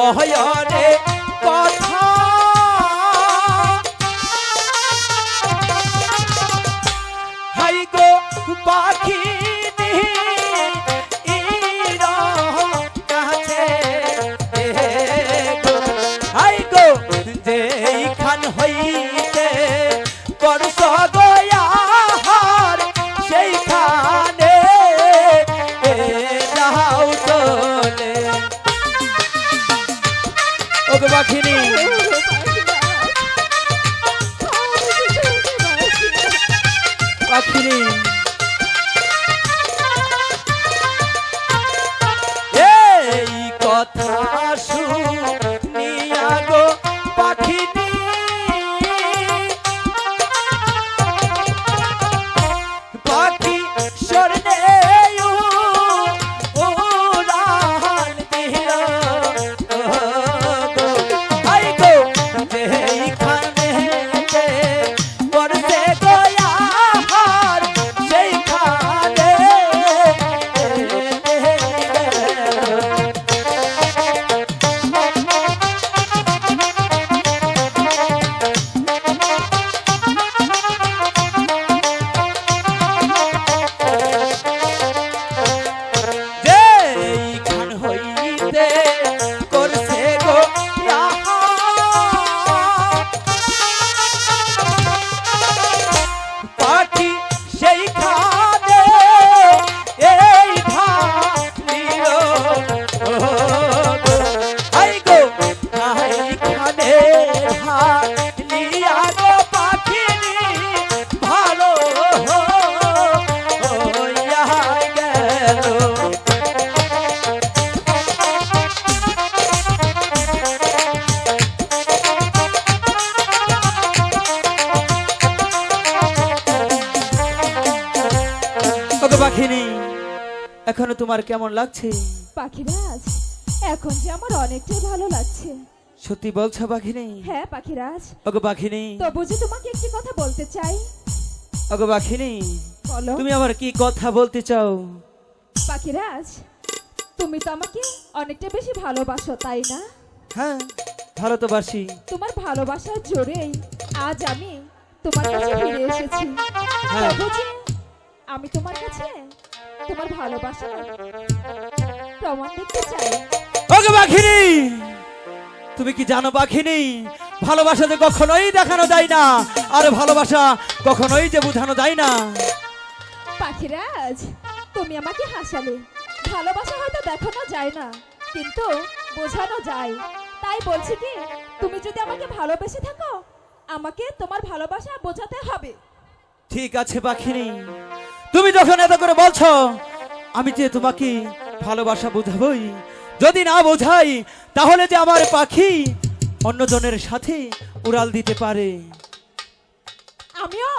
নয়নে কথা হাই গো পাখি যেইখান হইতে করছ গয়ার সেইখানে যাও চলে। ওগো পাখিনি পাখিনি এই কথা শুনিয়া গো পাখিনি পাখি স্বর্ণে উড়ান দিল আই গো যেইখানে পড়ছে গয়ার সেইখানে করছে গো পাখি সেইখানে এই ঢালিল আই গো এইখানে ঢালিয়া গো পাখিনি ভালো হইয়া গেল। পাখিনি এখনো তোমার কেমন লাগছে? পাখিরাজ এখন যে আমার অনেকটাই ভালো লাগছে। সত্যি বলছো পাখিনি? হ্যাঁ পাখিরাজ। ওগো পাখিনি তবু যে তোমাকে একটি কথা বলতে চাই। ওগো পাখিনি বলো তুমি আমার কি কথা বলতে চাও? পাখিরাজ তুমি তো আমাকে অনেকটা বেশি ভালোবাসো তাই না? হ্যাঁ ভালো তো বাসি। তোমার ভালোবাসার জোরেই আজ আমি তোমার কাছে ফিরে এসেছি। হ্যাঁ। তবু যে আমি তোমার কাছে তোমার ভালোবাসা প্রমাণ দেখতে চাই। ওগো পাখিনি তুমি কি জানো পাখিনি ভালোবাসা যে কখনোই দেখানো যায় না আর ভালোবাসা কখনোই যে বোঝানো যায় না। পাখিরাজ তুমি আমাকে হাসালে। ভালোবাসা হয়তো দেখানো যায় না কিন্তু বোঝানো যায়। তাই বলছি কি তুমি যদি আমাকে ভালোবেসে থাকো আমাকে তোমার ভালোবাসা বোঝাতে হবে। ঠিক আছে পাখিনি তুমি যখন এত করে বলছো আমি যে তোমাকে ভালোবাসা বোঝাবই। যদি না বোঝাই তাহলে যে আমার পাখি অন্যজনের সাথে উড়াল দিতে পারে। আমিও